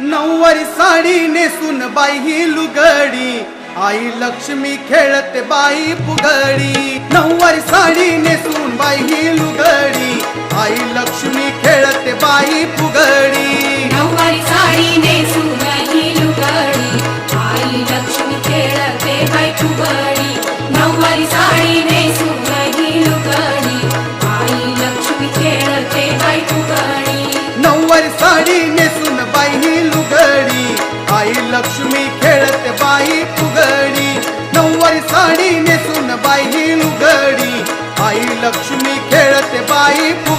नऊवारी साडी नेसून बाई ही लुगडी, आई लक्ष्मी खेळते बाई फुगडी। नऊवारी साडी नेसून बाई ही लुगडी, आई लक्ष्मी खेळते बाई फुगडी। नऊवारी साडी नेसून ही लुगडी, आई लक्ष्मी खेळते बाई फुगडी। नऊवारी साडी नेसून ही लुगडी, आई लक्ष्मी खेळते बाई फुगडी। नऊवारी साडी नेसून बाई ही लुगडी, आई लक्ष्मी खेळते बाई फुगडी। नऊवारी साडी नेसून बाई ही लुगडी, आई लक्ष्मी खेळते बाई फुगडी।